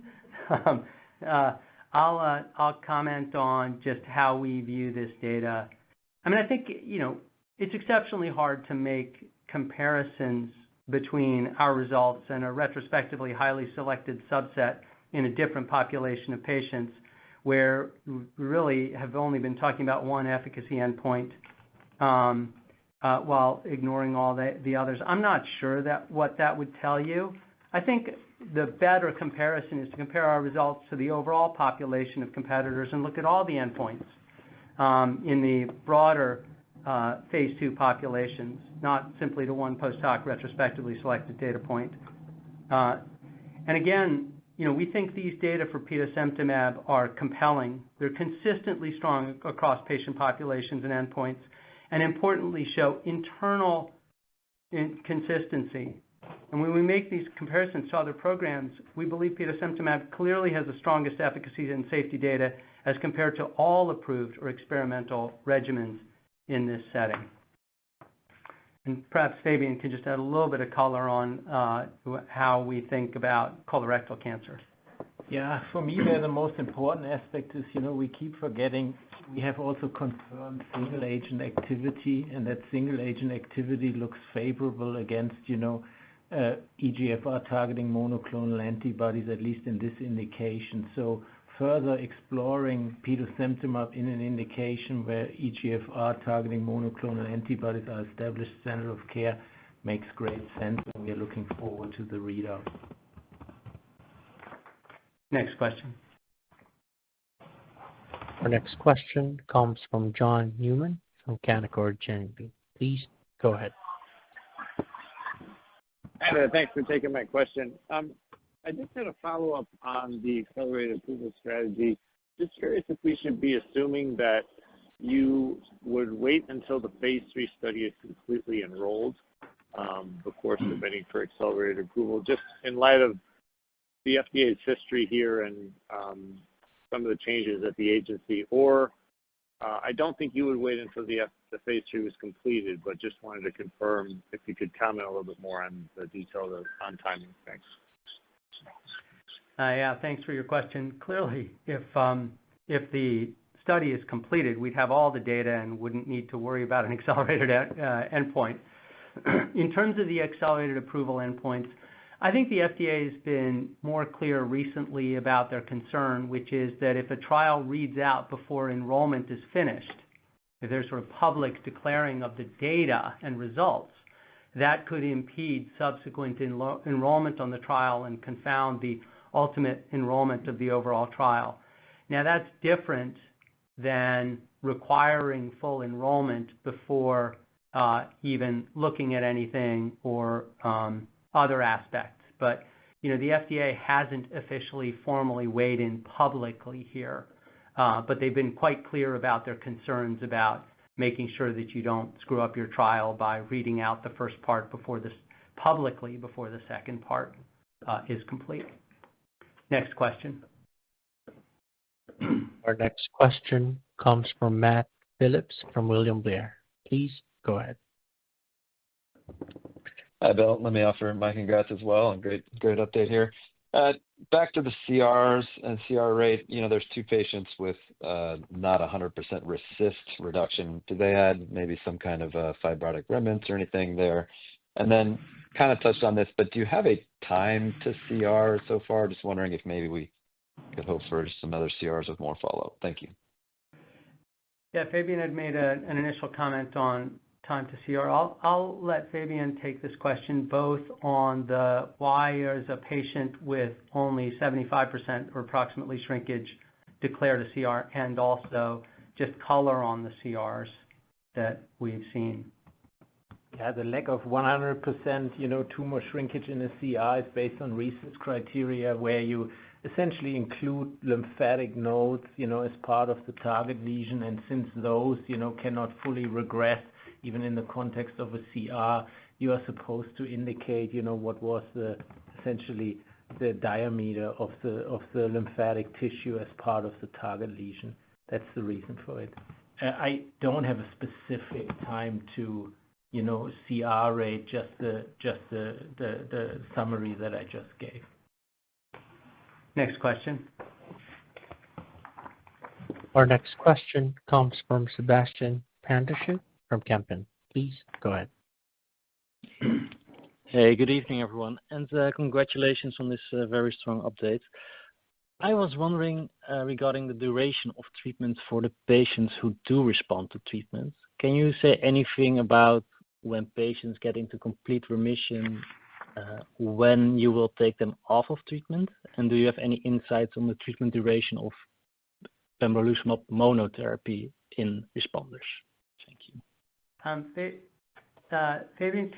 I'll comment on just how we view this data. I think it's exceptionally hard to make comparisons between our results and a retrospectively highly selected subset in a different population of patients, where we really have only been talking about one efficacy endpoint while ignoring all the others. I'm not sure what that would tell you. I think the better comparison is to compare our results to the overall population of competitors and look at all the endpoints in the broader phase 2 populations, not simply to one post hoc retrospectively selected data point. And again, we think these data for Petosemtamab are compelling. They're consistently strong across patient populations and endpoints, and importantly show internal consistency. And when we make these comparisons to other programs, we believe Petosemtamab clearly has the strongest efficacy and safety data as compared to all approved or experimental regimens in this setting. And perhaps Fabian can just add a little bit of color on how we think about colorectal cancer. Yeah, for me, the most important aspect is, we keep forgetting we have also confirmed single agent activity, and that single agent activity looks favorable against, EGFR targeting monoclonal antibodies, at least in this indication. So further exploring Petosemtamab in an indication where EGFR targeting monoclonal antibodies are established standard of care makes great sense, and we are looking forward to the readout. Next question. Our next question comes from John Newman from Canaccord Genuity. Please go ahead. Hi there. Thanks for taking my question. I just had a follow-up on the accelerated approval strategy. Just curious if we should be assuming that you would wait until the phase 3 study is completely enrolled before submitting for accelerated approval, just in light of the FDA's history here and some of the changes at the agency? Or I don't think you would wait until the phase 3 was completed, but just wanted to confirm if you could comment a little bit more on the details on timing. Thanks. Yeah, thanks for your question. Clearly, if the study is completed, we'd have all the data and wouldn't need to worry about an accelerated endpoint. In terms of the accelerated approval endpoints, I think the FDA has been more clear recently about their concern, which is that if a trial reads out before enrollment is finished, if there's sort of public declaring of the data and results, that could impede subsequent enrollment on the trial and confound the ultimate enrollment of the overall trial. Now, that's different than requiring full enrollment before even looking at anything or other aspects. But, the FDA hasn't officially formally weighed in publicly here, but they've been quite clear about their concerns about making sure that you don't screw up your trial by reading out the first part publicly before the second part is complete. Next question. Our next question comes from Matt Phillips from William Blair. Please go ahead. Hi, Bill. Let me offer my congrats as well, and great update here. Back to the CRs and CR rate, there's 2 patients with not 100% RECIST reduction. Do they add maybe some kind of fibrotic remnants or anything there? And then kind of touched on this, but do you have a time to CR so far? Just wondering if maybe we could hope for some other CRs with more follow-up. Thank you. Yeah, Fabian had made an initial comment on time to CR. I'll let Fabian take this question both on the why is a patient with only 75% or approximately shrinkage declared a CR, and also just color on the CRs that we've seen. Yeah, the lack of 100%, tumor shrinkage in a CR is based on RECIST criteria, where you essentially include lymphatic nodes, as part of the target lesion, and since those, cannot fully regress, even in the context of a CR, you are supposed to indicate, what was essentially the diameter of the lymphatic tissue as part of the target lesion. That's the reason for it. I don't have a specific time to, CR rate, just the summary that I just gave. Next question. Our next question comes from Sebastian Pandashuk from Kempen. Please go ahead. Hey, good evening, everyone, and congratulations on this very strong update. I was wondering regarding the duration of treatment for the patients who do respond to treatment. Can you say anything about when patients get into complete remission, when you will take them off of treatment? And do you have any insights on the treatment duration of pembrolizumab monotherapy in responders? Thank you. Fabian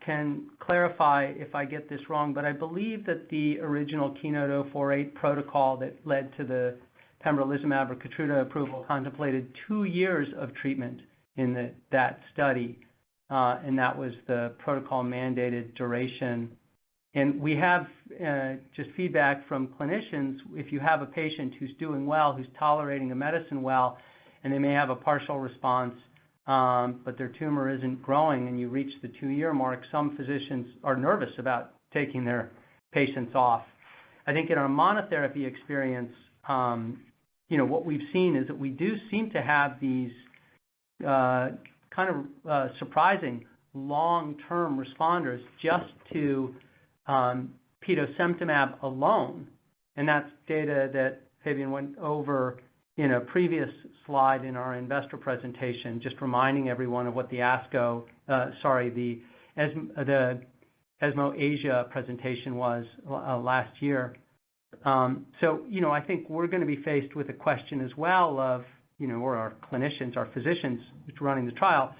can clarify if I get this wrong, but I believe that the original KEYNOTE-048 protocol that led to the pembrolizumab or Keytruda approval contemplated 2 years of treatment in that study, and that was the protocol mandated duration. And we have just feedback from clinicians. If you have a patient who's doing well, who's tolerating the medicine well, and they may have a partial response, but their tumor isn't growing, and you reach the 2-year mark, some physicians are nervous about taking their patients off. I think in our monotherapy experience, what we've seen is that we do seem to have these kind of surprising long-term responders just to Petosemtamab alone, and that's data that Fabian went over in a previous slide in our investor presentation, just reminding everyone of what the ESMO Asia presentation was last year. So, I think we're going to be faced with a question as well of, or our clinicians, our physicians running the trial,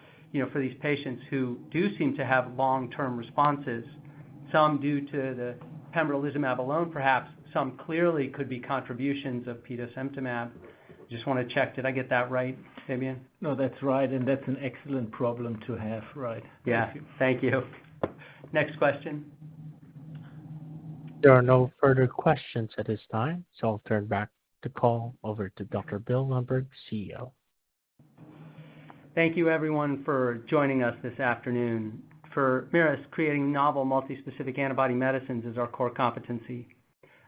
for these patients who do seem to have long-term responses, some due to the pembrolizumab alone, perhaps some clearly could be contributions of Petosemtamab. Just want to check, did I get that right? Fabian? No, that's right, and that's an excellent problem to have, right? Yeah. Thank you. Next question. There are no further questions at this time, so I'll turn back the call over to Dr. Bill Lundberg, CEO. Thank you, everyone, for joining us this afternoon. For Merus, creating novel multispecific antibody medicines is our core competency.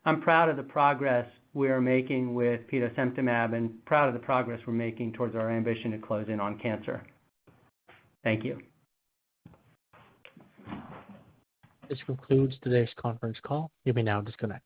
I'm proud of the progress we are making with Petosemtamab and proud of the progress we're making towards our ambition to close in on cancer. Thank you. This concludes today's conference call. You may now disconnect.